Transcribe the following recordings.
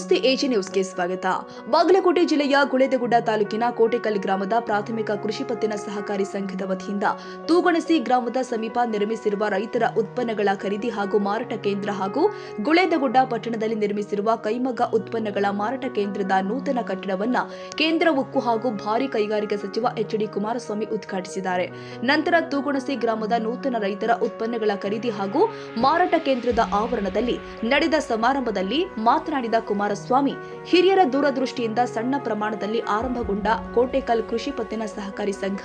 ನಮಸ್ತೆ ಎಜಿ ನ್ಯೂಸ್ಗೆ ಸ್ವಾಗತ. ಬಾಗಲಕೋಟೆ ಜಿಲ್ಲೆಯ ಗುಳೇದಗುಡ್ಡ ತಾಲೂಕಿನ ಕೋಟೆಕಲ್ ಗ್ರಾಮದ ಪ್ರಾಥಮಿಕ ಕೃಷಿ ಪತ್ತಿನ ಸಹಕಾರಿ ಸಂಘದ ವತಿಯಿಂದ ತೂಗಣಸಿ ಗ್ರಾಮದ ಸಮೀಪ ನಿರ್ಮಿಸಿರುವ ರೈತರ ಉತ್ಪನ್ನಗಳ ಖರೀದಿ ಹಾಗೂ ಮಾರಾಟ ಕೇಂದ್ರ ಹಾಗೂ ಗುಳೇದಗುಡ್ಡ ಪಟ್ಟಣದಲ್ಲಿ ನಿರ್ಮಿಸಿರುವ ಕೈಮಗ್ಗ ಉತ್ಪನ್ನಗಳ ಮಾರಾಟ ಕೇಂದ್ರದ ನೂತನ ಕಟ್ಟಡವನ್ನು ಕೇಂದ್ರ ಉಕ್ಕು ಹಾಗೂ ಭಾರಿ ಕೈಗಾರಿಕಾ ಸಚಿವ ಎಚ್.ಡಿ. ಕುಮಾರಸ್ವಾಮಿ ಉದ್ಘಾಟಿಸಿದ್ದಾರೆ. ನಂತರ ತೂಗಣಸಿ ಗ್ರಾಮದ ನೂತನ ರೈತರ ಉತ್ಪನ್ನಗಳ ಖರೀದಿ ಹಾಗೂ ಮಾರಾಟ ಕೇಂದ್ರದ ಆವರಣದಲ್ಲಿ ನಡೆದ ಸಮಾರಂಭದಲ್ಲಿ ಮಾತನಾಡಿದ ಕುಮಾರಸ್ವಾಮಿ, ಹಿರಿಯರ ದೂರದೃಷ್ಟಿಯಿಂದ ಸಣ್ಣ ಪ್ರಮಾಣದಲ್ಲಿ ಆರಂಭಗೊಂಡ ಕೋಟೆಕಲ್ ಕೃಷಿ ಪತ್ತಿನ ಸಹಕಾರಿ ಸಂಘ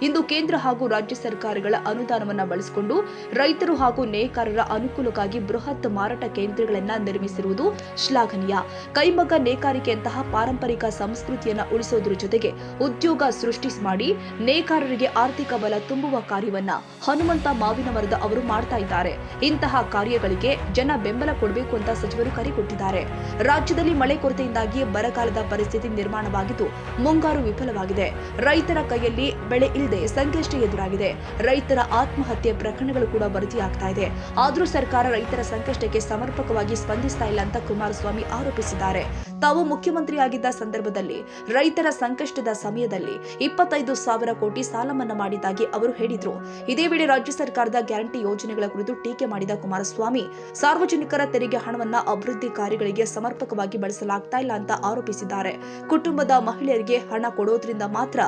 ಇಂದು ಕೇಂದ್ರ ಹಾಗೂ ರಾಜ್ಯ ಸರ್ಕಾರಗಳ ಅನುದಾನವನ್ನು ಬಳಸಿಕೊಂಡು ರೈತರು ಹಾಗೂ ನೇಕಾರರ ಅನುಕೂಲಕ್ಕಾಗಿ ಬೃಹತ್ ಮಾರಾಟ ಕೇಂದ್ರಗಳನ್ನು ನಿರ್ಮಿಸಿರುವುದು ಶ್ಲಾಘನೀಯ. ಕೈಮಗ್ಗ ನೇಕಾರಿಕೆಯಂತಹ ಪಾರಂಪರಿಕ ಸಂಸ್ಕೃತಿಯನ್ನು ಉಳಿಸುವುದರ ಜೊತೆಗೆ ಉದ್ಯೋಗ ಸೃಷ್ಟಿ ಮಾಡಿ ನೇಕಾರರಿಗೆ ಆರ್ಥಿಕ ಬಲ ತುಂಬುವ ಕಾರ್ಯವನ್ನ ಹನುಮಂತ ಮಾವಿನಮರದ ಅವರು ಮಾಡ್ತಾ ಇದ್ದಾರೆ. ಇಂತಹ ಕಾರ್ಯಗಳಿಗೆ ಜನ ಬೆಂಬಲ ಕೊಡಬೇಕು ಅಂತ ಸಚಿವರು ಕರೆ ಕೊಟ್ಟಿದ್ದಾರೆ. ರಾಜ್ಯದಲ್ಲಿ ಮಳೆ ಕೊರತೆಯಿಂದಾಗಿ ಬರಗಾಲದ ಪರಿಸ್ಥಿತಿ ನಿರ್ಮಾಣವಾಗಿದ್ದು ಮುಂಗಾರು ವಿಫಲವಾಗಿದೆ. ರೈತರ ಕೈಯಲ್ಲಿ ಬೆಳೆ ಇಲ್ಲದೆ ಸಂಕಷ್ಟ ಎದುರಾಗಿದೆ. ರೈತರ ಆತ್ಮಹತ್ಯೆ ಪ್ರಕರಣಗಳು ಕೂಡ ವರದಿಯಾಗ್ತಾ ಇದೆ. ಆದರೂ ಸರ್ಕಾರ ರೈತರ ಸಂಕಷ್ಟಕ್ಕೆ ಸಮರ್ಪಕವಾಗಿ ಸ್ಪಂದಿಸ್ತಾ ಇಲ್ಲ ಅಂತ ಕುಮಾರಸ್ವಾಮಿ ಆರೋಪಿಸಿದ್ದಾರೆ. ತಾವು ಮುಖ್ಯಮಂತ್ರಿಯಾಗಿದ್ದ ಸಂದರ್ಭದಲ್ಲಿ ರೈತರ ಸಂಕಷ್ಟದ ಸಮಯದಲ್ಲಿ 25,000 ಕೋಟಿ ಸಾಲ ಮನ್ನಾ ಮಾಡಿದ್ದಾಗಿ ಅವರು ಹೇಳಿದ್ರು. ಇದೇ ವೇಳೆ ರಾಜ್ಯ ಸರ್ಕಾರದ ಗ್ಯಾರಂಟಿ ಯೋಜನೆಗಳ ಕುರಿತು ಟೀಕೆ ಮಾಡಿದ ಕುಮಾರಸ್ವಾಮಿ, ಸಾರ್ವಜನಿಕರ ತೆರಿಗೆ ಹಣವನ್ನ ಅಭಿವೃದ್ಧಿ ಕಾರ್ಯಗಳಿಗೆ ಸಮರ್ಪಕವಾಗಿ ಬಳಸಲಾಗ್ತಾ ಇಲ್ಲ ಅಂತ ಆರೋಪಿಸಿದ್ದಾರೆ. ಕುಟುಂಬದ ಮಹಿಳೆಯರಿಗೆ ಹಣ ಕೊಡೋದ್ರಿಂದ ಮಾತ್ರ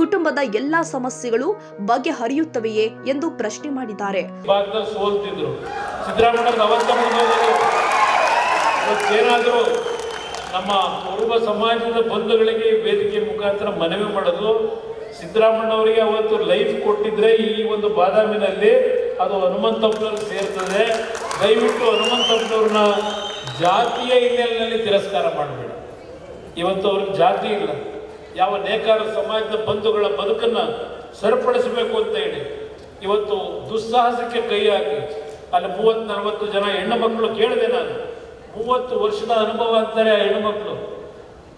ಕುಟುಂಬದ ಎಲ್ಲಾ ಸಮಸ್ಯೆಗಳು ಬಗೆಹರಿಯುತ್ತವೆಯೇ ಎಂದು ಪ್ರಶ್ನೆ ಮಾಡಿದ್ದಾರೆ. ನಮ್ಮ ಕುರುಬ ಸಮಾಜದ ಬಂಧುಗಳಿಗೆ ವೇದಿಕೆ ಮುಖಾಂತರ ಮನವಿ ಮಾಡೋದು, ಸಿದ್ದರಾಮಣ್ಣವರಿಗೆ ಅವತ್ತು ಲೈಫ್ ಕೊಟ್ಟಿದ್ರೆ ಈ ಒಂದು ಬಾದಾಮಿನಲ್ಲಿ ಅದು ಹನುಮಂತಪ್ಪನವ್ರಿಗೆ ಸೇರ್ತದೆ. ದಯವಿಟ್ಟು ಹನುಮಂತಪ್ಪನವ್ರನ್ನ ಜಾತಿಯ ಹಿನ್ನೆಲೆಯಲ್ಲಿ ತಿರಸ್ಕಾರ ಮಾಡಬೇಡ. ಇವತ್ತು ಅವ್ರಿಗೆ ಜಾತಿ ಇಲ್ಲ. ಯಾವ ನೇಕಾರ ಸಮಾಜದ ಬಂಧುಗಳ ಬದುಕನ್ನು ಸರಿಪಡಿಸಬೇಕು ಅಂತ ಹೇಳಿ ಇವತ್ತು ದುಸ್ಸಾಹಸಕ್ಕೆ ಕೈ ಹಾಕಿ ಅಲ್ಲಿ 30-40 ಜನ ಹೆಣ್ಣು ಮಕ್ಕಳು ಕೇಳಿದೆ. ನಾನು 30 ವರ್ಷದ ಅನುಭವ ಅಂತಾರೆ ಆ ಹೆಣ್ಣು ಮಕ್ಕಳು.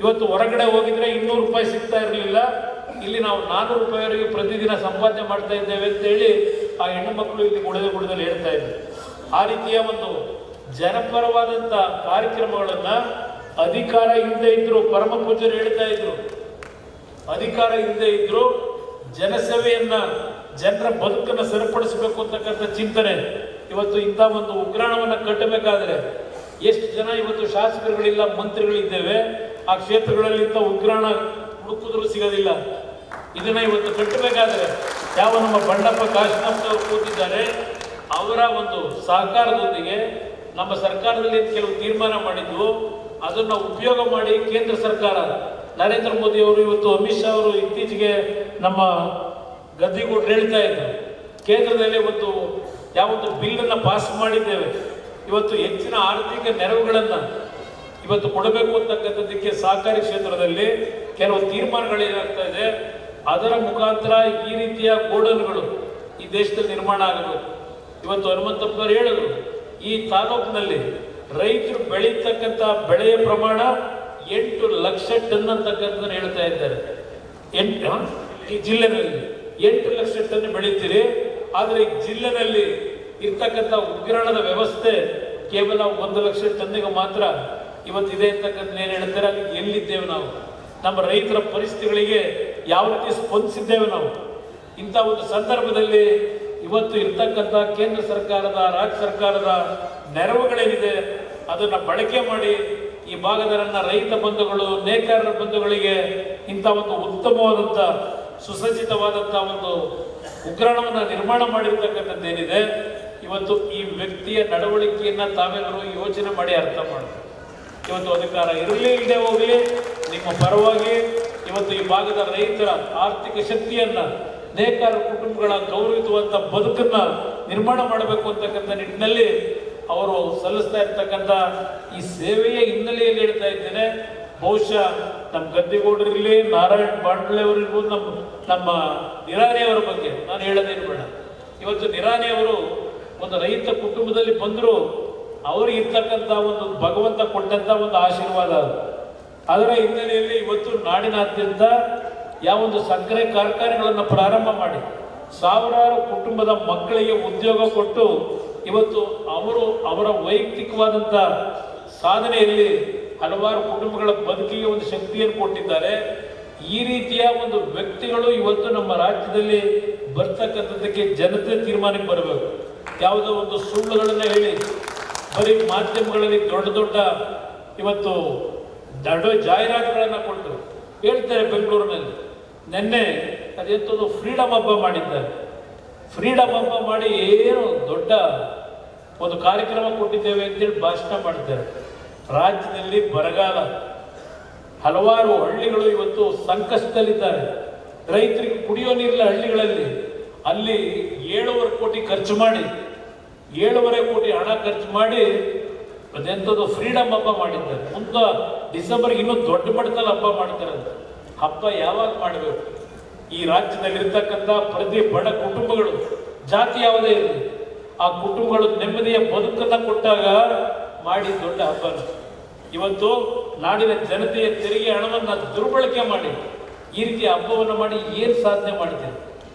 ಇವತ್ತು ಹೊರಗಡೆ ಹೋಗಿದ್ರೆ 200 ರೂಪಾಯಿ ಸಿಗ್ತಾ ಇರಲಿಲ್ಲ, ಇಲ್ಲಿ ನಾವು 400 ರೂಪಾಯಿವರೆಗೆ ಪ್ರತಿದಿನ ಸಂಪಾದನೆ ಮಾಡ್ತಾ ಇದ್ದೇವೆ ಅಂತ ಹೇಳಿ ಆ ಹೆಣ್ಣು ಮಕ್ಕಳು ಇಲ್ಲಿ ಗುಡದಲ್ಲಿ ಹೇಳ್ತಾ ಇದ್ರು. ಆ ರೀತಿಯ ಒಂದು ಜನಪರವಾದಂಥ ಕಾರ್ಯಕ್ರಮಗಳನ್ನು ಅಧಿಕಾರ ಇಲ್ಲದೆ ಇದ್ರು, ಪರಮ ಪೂಜ್ಯರು ಹೇಳ್ತಾ ಇದ್ರು, ಅಧಿಕಾರ ಇಲ್ಲದೆ ಇದ್ರು ಜನಸೇವೆಯನ್ನ ಜನರ ಬದುಕನ್ನು ಸರಿಪಡಿಸಬೇಕು ಅಂತಕ್ಕಂಥ ಚಿಂತನೆ. ಇವತ್ತು ಇಂಥ ಒಂದು ಉಗ್ರಾಣವನ್ನು ಕಟ್ಟಬೇಕಾದ್ರೆ ಎಷ್ಟು ಜನ ಇವತ್ತು ಶಾಸಕರುಗಳಿಲ್ಲ, ಮಂತ್ರಿಗಳಿದ್ದೇವೆ, ಆ ಕ್ಷೇತ್ರಗಳಲ್ಲಿ ಇಂಥ ಉಗ್ರಾಣ ಹುಡುಕಿದ್ರು ಸಿಗೋದಿಲ್ಲ. ಇದನ್ನ ಇವತ್ತು ಕಟ್ಟಬೇಕಾದ್ರೆ ಯಾವ ನಮ್ಮ ಬಂಡಪ್ಪ ಕಾಶಿನಾಥ್ನವರು ಕೂತಿದ್ದಾರೆ, ಅವರ ಒಂದು ಸಹಕಾರದೊಂದಿಗೆ ನಮ್ಮ ಸರ್ಕಾರದಲ್ಲಿ ಕೆಲವು ತೀರ್ಮಾನ ಮಾಡಿದ್ವು, ಅದನ್ನು ಉಪಯೋಗ ಮಾಡಿ ಕೇಂದ್ರ ಸರ್ಕಾರ ನರೇಂದ್ರ ಮೋದಿ ಅವರು, ಇವತ್ತು ಅಮಿತ್ ಶಾ ಅವರು ಇತ್ತೀಚೆಗೆ ನಮ್ಮ ಗದ್ದಿಗೌಡರು ಹೇಳ್ತಾ ಇದ್ರು, ಕೇಂದ್ರದಲ್ಲಿ ಒಂದು ಯಾವೊಂದು ಬಿಲ್ಲನ್ನು ಪಾಸ್ ಮಾಡಿದ್ದೇವೆ, ಇವತ್ತು ಹೆಚ್ಚಿನ ಆರ್ಥಿಕ ನೆರವುಗಳನ್ನು ಇವತ್ತು ಕೊಡಬೇಕು ಅಂತಕ್ಕಂಥದ್ದಕ್ಕೆ ಸಹಕಾರಿ ಕ್ಷೇತ್ರದಲ್ಲಿ ಕೆಲವು ತೀರ್ಮಾನಗಳೇನಾಗ್ತಾ ಇದೆ. ಅದರ ಮುಖಾಂತರ ಈ ರೀತಿಯ ಗೋಡನ್ಗಳು ಈ ದೇಶದಲ್ಲಿ ನಿರ್ಮಾಣ ಆಗಬೇಕು. ಇವತ್ತು ಹನುಮಂತಪ್ಪನವರು ಹೇಳಿದ್ರು, ಈ ತಾಲೂಕಿನಲ್ಲಿ ರೈತರು ಬೆಳೀತಕ್ಕಂಥ ಬೆಳೆಯ ಪ್ರಮಾಣ 8 ಲಕ್ಷ ಟನ್ ಅಂತಕ್ಕಂಥದ್ದನ್ನು ಹೇಳ್ತಾ ಇದ್ದಾರೆ. ಈ ಜಿಲ್ಲೆನಲ್ಲಿ 8 ಲಕ್ಷ ಟನ್ ಬೆಳೀತೀರಿ, ಆದರೆ ಈ ಜಿಲ್ಲೆನಲ್ಲಿ ಇರ್ತಕ್ಕಂಥ ಉಗ್ರಾಣದ ವ್ಯವಸ್ಥೆ ಕೇವಲ 1 ಲಕ್ಷ ಟನ್ನಿಗೆ ಮಾತ್ರ ಇವತ್ತಿದೆ ಅಂತಕ್ಕಂಥ ಏನು ಹೇಳ್ತಾರೆ. ಅಲ್ಲಿ ಎಲ್ಲಿದ್ದೇವೆ ನಾವು? ನಮ್ಮ ರೈತರ ಪರಿಸ್ಥಿತಿಗಳಿಗೆ ಯಾವ ರೀತಿ ಸ್ಪಂದಿಸಿದ್ದೇವೆ ನಾವು? ಇಂಥ ಒಂದು ಸಂದರ್ಭದಲ್ಲಿ ಇವತ್ತು ಇರ್ತಕ್ಕಂಥ ಕೇಂದ್ರ ಸರ್ಕಾರದ, ರಾಜ್ಯ ಸರ್ಕಾರದ ನೆರವುಗಳೇನಿದೆ ಅದನ್ನು ಬಳಕೆ ಮಾಡಿ ಈ ಭಾಗದರನ್ನ ರೈತ ಬಂಧುಗಳು, ನೇಕಾರರ ಬಂಧುಗಳಿಗೆ ಇಂಥ ಒಂದು ಉತ್ತಮವಾದಂಥ ಸುಸಜ್ಜಿತವಾದಂಥ ಒಂದು ಉಗ್ರಾಣವನ್ನು ನಿರ್ಮಾಣ ಮಾಡಿರ್ತಕ್ಕಂಥದ್ದೇನಿದೆ, ಇವತ್ತು ಈ ವ್ಯಕ್ತಿಯ ನಡವಳಿಕೆಯನ್ನು ತಾವೆಲ್ಲರೂ ಯೋಚನೆ ಮಾಡಿ ಅರ್ಥ ಮಾಡ್ತಾರೆ. ಇವತ್ತು ಅಧಿಕಾರ ಇರಲಿ ಇಲ್ಲದೆ ಹೋಗಲಿ, ನಿಮ್ಮ ಪರವಾಗಿ ಇವತ್ತು ಈ ಭಾಗದ ರೈತರ ಆರ್ಥಿಕ ಶಕ್ತಿಯನ್ನ, ನೇಕಾರ ಕುಟುಂಬಗಳ ಗೌರವಿಸುವಂತ ಬದುಕನ್ನ ನಿರ್ಮಾಣ ಮಾಡಬೇಕು ಅಂತಕ್ಕಂಥ ನಿಟ್ಟಿನಲ್ಲಿ ಅವರು ಸಲ್ಲಿಸ್ತಾ ಇರ್ತಕ್ಕಂಥ ಈ ಸೇವೆಯ ಹಿನ್ನೆಲೆಯಲ್ಲಿ ಹೇಳ್ತಾ ಇದ್ದೇನೆ. ಬಹುಶಃ ನಮ್ಮ ಗದ್ದಿಗೌಡರಿರಲಿ, ನಾರಾಯಣ್ ಬಾಂಡ್ಲೆ ಅವರಿರ್ಬೋದು, ನಮ್ಮ ನಿರಾಣಿ ಅವರ ಬಗ್ಗೆ ನಾನು ಹೇಳೋದೇನು ಬೇಡ. ಇವತ್ತು ನಿರಾಣಿ ಅವರು ಒಂದು ರೈತ ಕುಟುಂಬದಲ್ಲಿ ಬಂದರೂ ಅವ್ರಿಗೆ ಇರ್ತಕ್ಕಂಥ ಒಂದು ಭಗವಂತ ಕೊಟ್ಟಂತ ಒಂದು ಆಶೀರ್ವಾದ ಅದು. ಅದರ ಹಿನ್ನೆಲೆಯಲ್ಲಿ ಇವತ್ತು ನಾಡಿನಾದ್ಯಂತ ಯಾವೊಂದು ಸಕ್ಕರೆ ಕಾರ್ಖಾನೆಗಳನ್ನು ಪ್ರಾರಂಭ ಮಾಡಿ ಸಾವಿರಾರು ಕುಟುಂಬದ ಮಕ್ಕಳಿಗೆ ಉದ್ಯೋಗ ಕೊಟ್ಟು ಇವತ್ತು ಅವರ ವೈಯಕ್ತಿಕವಾದಂಥ ಸಾಧನೆಯಲ್ಲಿ ಹಲವಾರು ಕುಟುಂಬಗಳ ಬದುಕಿಗೆ ಒಂದು ಶಕ್ತಿಯನ್ನು ಕೊಟ್ಟಿದ್ದಾರೆ. ಈ ರೀತಿಯ ಒಂದು ವ್ಯಕ್ತಿಗಳು ಇವತ್ತು ನಮ್ಮ ರಾಜ್ಯದಲ್ಲಿ ಬರ್ತಕ್ಕಂಥದ್ದಕ್ಕೆ ಜನತೆ ತೀರ್ಮಾನಕ್ಕೆ ಬರಬೇಕು. ಯಾವುದೋ ಒಂದು ಸುಳ್ಳುಗಳನ್ನು ಹೇಳಿ ಬರೀ ಮಾಧ್ಯಮಗಳಲ್ಲಿ ದೊಡ್ಡ ದೊಡ್ಡ ಇವತ್ತು ದೊಡ್ಡ ಜಾಹೀರಾತುಗಳನ್ನು ಕೊಟ್ಟು ಹೇಳ್ತಾರೆ. ಬೆಂಗಳೂರಿನಲ್ಲಿ ನಿನ್ನೆ ಅದೆಂಥದ್ದು ಫ್ರೀಡಮ್ ಹಬ್ಬ ಮಾಡಿದ್ದಾರೆ. ಫ್ರೀಡಮ್ ಹಬ್ಬ ಮಾಡಿ ಏನು ದೊಡ್ಡ ಒಂದು ಕಾರ್ಯಕ್ರಮ ಕೊಟ್ಟಿದ್ದೇವೆ ಅಂತೇಳಿ ಭಾಷಣ ಮಾಡ್ತಾರೆ. ರಾಜ್ಯದಲ್ಲಿ ಬರಗಾಲ, ಹಲವಾರು ಹಳ್ಳಿಗಳು ಇವತ್ತು ಸಂಕಷ್ಟದಲ್ಲಿದ್ದಾರೆ. ರೈತರಿಗೆ ಕುಡಿಯೋ ನೀರಿಲ್ಲ ಹಳ್ಳಿಗಳಲ್ಲಿ. ಅಲ್ಲಿ 7.5 ಕೋಟಿ ಖರ್ಚು ಮಾಡಿ 7.5 ಕೋಟಿ ಹಣ ಖರ್ಚು ಮಾಡಿ ಅದೆಂಥದ್ದು ಫ್ರೀಡಮ್ ಹಬ್ಬ ಮಾಡಿದ್ದಾರೆ. ಮುಂದೆ ಡಿಸೆಂಬರ್ಗೆ ಇನ್ನೂ ದೊಡ್ಡ ಮಟ್ಟದಲ್ಲಿ ಹಬ್ಬ ಮಾಡ್ತಾರೆ. ಹಬ್ಬ ಯಾವಾಗ ಮಾಡಬೇಕು? ಈ ರಾಜ್ಯದಲ್ಲಿರ್ತಕ್ಕಂಥ ಪ್ರತಿ ಬಡ ಕುಟುಂಬಗಳು, ಜಾತಿ ಯಾವುದೇ ಇರಲಿ, ಆ ಕುಟುಂಬಗಳು ನೆಮ್ಮದಿಯ ಬದುಕನ್ನು ಕೊಟ್ಟಾಗ ಮಾಡಿ ದೊಡ್ಡ ಹಬ್ಬ. ಇವತ್ತು ನಾಡಿನ ಜನತೆಯ ತೆರಿಗೆ ಹಣವನ್ನು ದುರ್ಬಳಕೆ ಮಾಡಿ ಈ ರೀತಿ ಹಬ್ಬವನ್ನು ಮಾಡಿ ಏನು ಸಾಧನೆ ಮಾಡ್ತೀವಿ?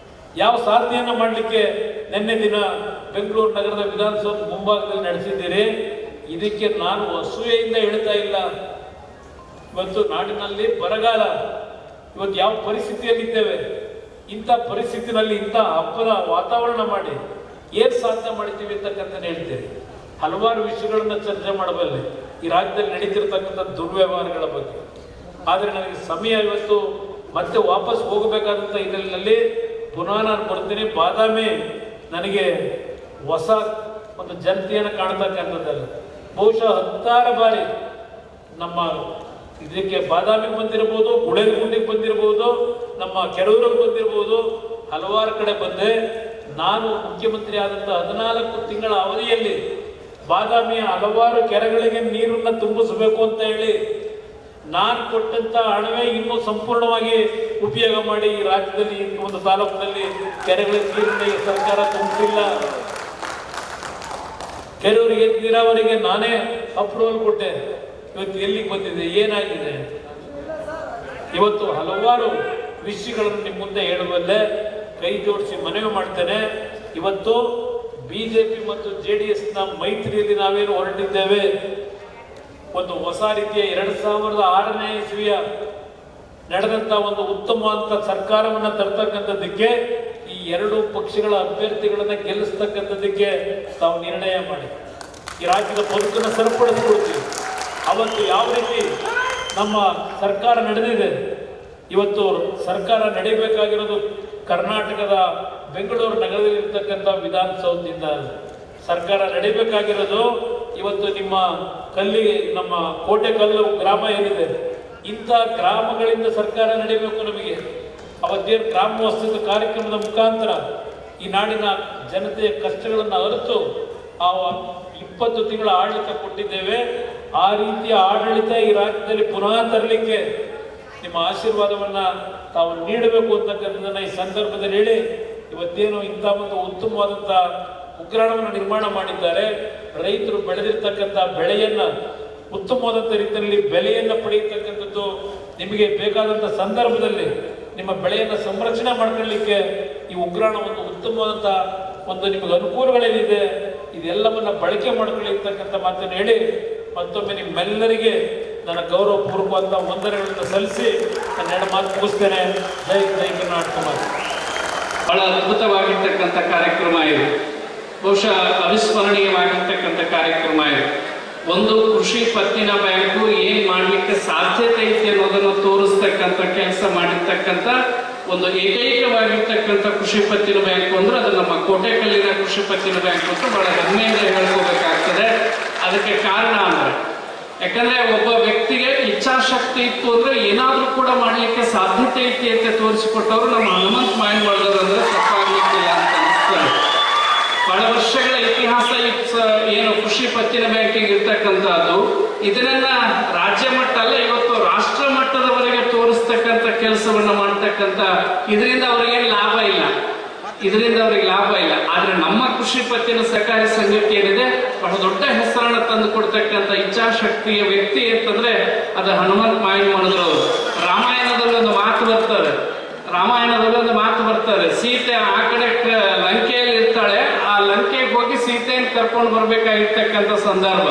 ಯಾವ ಸಾಧನೆಯನ್ನು ಮಾಡಲಿಕ್ಕೆ ನಿನ್ನೆ ದಿನ ಬೆಂಗಳೂರು ನಗರದ ವಿಧಾನಸೌಧ ಮುಂಭಾಗದಲ್ಲಿ ನಡೆಸಿದ್ದೀರಿ? ಇದಕ್ಕೆ ನಾನು ಅಸೂಯೆಯಿಂದ ಹೇಳ್ತಾ ಇಲ್ಲ. ಇವತ್ತು ನಾಡಿನಲ್ಲಿ ಬರಗಾಲ, ಇವತ್ತು ಯಾವ ಪರಿಸ್ಥಿತಿಯಲ್ಲಿದ್ದೇವೆ, ಇಂಥ ಪರಿಸ್ಥಿತಿನಲ್ಲಿ ಇಂಥ ಹಬ್ಬದ ವಾತಾವರಣ ಮಾಡಿ ಏನು ಸಾಧನೆ ಮಾಡ್ತೀವಿ ಅಂತಕ್ಕಂಥ ಹೇಳ್ತೀರಿ. ಹಲವಾರು ವಿಷಯಗಳನ್ನು ಚರ್ಚೆ ಮಾಡಬಲ್ಲೆ ಈ ರಾಜ್ಯದಲ್ಲಿ ನಡೀತಿರ್ತಕ್ಕಂಥ ದುರ್ವ್ಯವಹಾರಗಳ ಬಗ್ಗೆ. ಆದರೆ ನನಗೆ ಸಮಯ ಇವತ್ತು ಮತ್ತೆ ವಾಪಸ್ ಹೋಗಬೇಕಾದಂಥ ಹಿನ್ನೆಲೆಯಲ್ಲಿ ಪುನಃ ನಾನು ಬರ್ತೀನಿ. ಬಾದಾಮಿ ನನಗೆ ಹೊಸ ಒಂದು ಜನತೆಯನ್ನು ಕಾಣ್ತಕ್ಕಂಥದ್ದಲ್ಲ. ಬಹುಶಃ 10 ಬಾರಿ ನಮ್ಮ ಇದಕ್ಕೆ ಬಾದಾಮಿಗೆ ಬಂದಿರ್ಬೋದು, ಗುಳೇದಗುಂಡಿಗೆ ಬಂದಿರ್ಬೋದು, ನಮ್ಮ ಕೆರೂರಿಗೆ ಬಂದಿರ್ಬೋದು, ಹಲವಾರು ಕಡೆ ಬಂದೆ. ನಾನು ಮುಖ್ಯಮಂತ್ರಿ ಆದಂಥ 14 ತಿಂಗಳ ಅವಧಿಯಲ್ಲಿ ಬಾದಾಮಿಯ ಹಲವಾರು ಕೆರೆಗಳಿಗೆ ನೀರನ್ನು ತುಂಬಿಸಬೇಕು ಅಂತ ಹೇಳಿ ನಾನು ಕೊಟ್ಟಂತ ಹಣವೇ ಇನ್ನೂ ಸಂಪೂರ್ಣವಾಗಿ ಉಪಯೋಗ ಮಾಡಿ ಈ ರಾಜ್ಯದಲ್ಲಿ ಒಂದು ತಾಲೂಕಿನಲ್ಲಿ ಕೆರೆಗಳಿಗೆ ನೀರನ್ನು ಸರ್ಕಾರ ತುಂಬಿಸಿಲ್ಲ. ಕೆರೆಯವರಿಗೆ ನೀರಾವರಿಗೆ ನಾನೇ ಅಪ್ರೂವಲ್ ಕೊಟ್ಟೆ. ಇವತ್ತು ಎಲ್ಲಿಗೆ ಬಂದಿದೆ, ಏನಾಗಿದೆ? ಇವತ್ತು ಹಲವಾರು ವಿಷಯಗಳನ್ನು ನಿಮ್ಮ ಮುಂದೆ ಹೇಳುವಲ್ಲೇ ಕೈ ಜೋಡಿಸಿ ಮನವಿ ಮಾಡ್ತೇನೆ. ಇವತ್ತು ಬಿಜೆಪಿ ಮತ್ತು JDSನ ಮೈತ್ರಿಯಲ್ಲಿ ನಾವೇನು ಹೊರಟಿದ್ದೇವೆ, ಒಂದು ಹೊಸ ರೀತಿಯ 2006ನೇ ಇಸ್ವಿಯ ನಡೆದಂತ ಒಂದು ಉತ್ತಮವಾದ ಸರ್ಕಾರವನ್ನು ತರ್ತಕ್ಕಂಥದ್ದಕ್ಕೆ ಈ 2 ಪಕ್ಷಗಳ ಅಭ್ಯರ್ಥಿಗಳನ್ನ ಗೆಲ್ಲಿಸ್ತಕ್ಕಂಥದ್ದಕ್ಕೆ ತಾವು ನಿರ್ಣಯ ಮಾಡಿ ಈ ರಾಜ್ಯದ ಬದುಕನ್ನು ಸರಿಪಡಿಸಿಕೊಡ್ತೀವಿ. ಅವತ್ತು ಯಾವ ರೀತಿ ನಮ್ಮ ಸರ್ಕಾರ ನಡೆದಿದೆ, ಇವತ್ತು ಸರ್ಕಾರ ನಡೀಬೇಕಾಗಿರೋದು ಕರ್ನಾಟಕದ ಬೆಂಗಳೂರು ನಗರದಲ್ಲಿರ್ತಕ್ಕಂಥ ವಿಧಾನಸೌಧದಿಂದ. ಸರ್ಕಾರ ನಡೀಬೇಕಾಗಿರೋದು ಇವತ್ತು ನಿಮ್ಮ ನಮ್ಮ ಕೋಟೆಕಲ್ಲು ಗ್ರಾಮ ಏನಿದೆ, ಇಂಥ ಗ್ರಾಮಗಳಿಂದ ಸರ್ಕಾರ ನಡೀಬೇಕು. ನಮಗೆ ಅವತ್ತೇನು ಗ್ರಾಮ ವಾಸ್ತವ್ಯದ ಕಾರ್ಯಕ್ರಮದ ಮುಖಾಂತರ ಈ ನಾಡಿನ ಜನತೆಯ ಕಷ್ಟಗಳನ್ನು ಅರಿತು ಆ 20 ತಿಂಗಳ ಆಡಳಿತ ಕೊಟ್ಟಿದ್ದೇವೆ. ಆ ರೀತಿಯ ಆಡಳಿತ ಈ ರಾಜ್ಯದಲ್ಲಿ ಪುನಃ ತರಲಿಕ್ಕೆ ನಿಮ್ಮ ಆಶೀರ್ವಾದವನ್ನು ತಾವು ನೀಡಬೇಕು ಅಂತಕ್ಕಂಥದ್ದನ್ನು ಈ ಸಂದರ್ಭದಲ್ಲಿ ಹೇಳಿ, ಇವತ್ತೇನು ಇಂಥ ಒಂದು ಉತ್ತಮವಾದಂಥ ಉಗ್ರಾಣವನ್ನು ನಿರ್ಮಾಣ ಮಾಡಿದ್ದಾರೆ. ರೈತರು ಬೆಳೆದಿರ್ತಕ್ಕಂಥ ಬೆಳೆಯನ್ನು ಉತ್ತಮವಾದಂಥ ರೀತಿಯಲ್ಲಿ ಬೆಲೆಯನ್ನು ಪಡೆಯತಕ್ಕಂಥದ್ದು ನಿಮಗೆ ಬೇಕಾದಂಥ ಸಂದರ್ಭದಲ್ಲಿ ನಿಮ್ಮ ಬೆಳೆಯನ್ನು ಸಂರಕ್ಷಣೆ ಮಾಡ್ಕೊಳ್ಳಿಕ್ಕೆ ಈ ಉಗ್ರಾಣ ಒಂದು ಉತ್ತಮವಾದಂಥ ಒಂದು ನಿಮಗೆ ಅನುಕೂಲಗಳೇನಿದೆ ಇದೆಲ್ಲವನ್ನ ಬಳಕೆ ಮಾಡ್ಕೊಳ್ಳಿರ್ತಕ್ಕಂಥ ಮಾತನ್ನು ಹೇಳಿ ಮತ್ತೊಮ್ಮೆ ನಿಮ್ಮೆಲ್ಲರಿಗೆ ನನ್ನ ಗೌರವಪೂರ್ವಕವಾದ ವಂದನೆಗಳನ್ನು ಸಲ್ಲಿಸಿ ನನ್ನ 2 ಮಾತು ಮುಗಿಸ್ತೇನೆ. ಜೈ ಜೈ ಕರ್ನಾಟಕ ಮಾತು. ಬಹಳ ಅದ್ಭುತವಾಗಿರ್ತಕ್ಕಂಥ ಕಾರ್ಯಕ್ರಮ ಇದು. ಬಹುಶಃ ಅವಿಸ್ಮರಣೀಯವಾಗಿರ್ತಕ್ಕಂಥ ಕಾರ್ಯಕ್ರಮ ಇದು. ಒಂದು ಕೃಷಿ ಪತ್ತಿನ ಬ್ಯಾಂಕು ಏನ್ ಮಾಡ್ಲಿಕ್ಕೆ ಸಾಧ್ಯತೆ ಐತೆ ಅನ್ನೋದನ್ನು ತೋರಿಸ್ತಕ್ಕಂಥ ಕೆಲಸ ಮಾಡಿರ್ತಕ್ಕಂಥ ಒಂದು ಏಕೈಕವಾಗಿರ್ತಕ್ಕಂಥ ಕೃಷಿ ಪತ್ತಿನ ಬ್ಯಾಂಕು ಅಂದ್ರೆ ಅದು ನಮ್ಮ ಕೋಟೆಕಲ್ಲಿನ ಕೃಷಿ ಪತ್ತಿನ ಬ್ಯಾಂಕು ಅಂತ ಬಹಳ ಹೆಮ್ಮೆಯಿಂದ ಹೇಳ್ಕೋಬೇಕಾಗ್ತದೆ. ಅದಕ್ಕೆ ಕಾರಣ ಅಂದ್ರೆ ಯಾಕಂದ್ರೆ ಒಬ್ಬ ವ್ಯಕ್ತಿಗೆ ಇಚ್ಛಾಶಕ್ತಿ ಇತ್ತು ಅಂದ್ರೆ ಏನಾದ್ರೂ ಕೂಡ ಮಾಡ್ಲಿಕ್ಕೆ ಸಾಧ್ಯತೆ ಐತಿ ಅಂತ ತೋರಿಸಿಕೊಟ್ಟವರು ನಮ್ಮ ಹನುಮಂತ ಮಾಯನ್ವಾಳರು ಅಂದ್ರೆ ತಪ್ಪಾಗ್ಲಿಕ್ಕಿಲ್ಲ ಅಂತ ಅನಿಸ್ತದೆ. ಬಹಳ ವರ್ಷಗಳ ಇತಿಹಾಸ ಏನು ಕೃಷಿ ಪತ್ತಿನ ಬ್ಯಾಂಕಿಗೆ ಇರ್ತಕ್ಕಂಥದ್ದು, ಇದನ್ನ ರಾಜ್ಯ ಮಟ್ಟ ಅಲ್ಲ ಇವತ್ತು ರಾಷ್ಟ್ರ ಮಟ್ಟದವರೆಗೆ ತೋರಿಸ್ತಕ್ಕಂಥ ಕೆಲಸವನ್ನ ಮಾಡ್ತಕ್ಕಂಥ ಇದರಿಂದ ಅವ್ರಿಗೇನು ಲಾಭ ಇಲ್ಲ, ಇದರಿಂದ ಅವ್ರಿಗೆ ಲಾಭ ಇಲ್ಲ. ಆದ್ರೆ ನಮ್ಮ ಕೃಷಿ ಪತ್ತಿನ ಸಹಕಾರಿ ಸಂಘಕ್ಕೆ ಏನಿದೆ ಬಹಳ ದೊಡ್ಡ ಹೆಸರನ್ನ ತಂದು ಕೊಡ್ತಕ್ಕಂಥ ಇಚ್ಛಾಶಕ್ತಿಯ ವ್ಯಕ್ತಿ ಅಂತಂದ್ರೆ ಅದು ಹನುಮಂತ ಮಾಯನ್ವಾಳರು. ರಾಮಾಯಣದಲ್ಲಿ ಒಂದು ಮಾತು ಬರ್ತಾರೆ, ಸೀತೆ ಆ ಕಡೆ ಲಂಕೆಯಲ್ಲಿ ಇರ್ತಾಳೆ, ಆ ಲಂಕೆಗೆ ಹೋಗಿ ಸೀತೆಯನ್ನು ಕರ್ಕೊಂಡು ಬರ್ಬೇಕಾಗಿರ್ತಕ್ಕಂಥ ಸಂದರ್ಭ.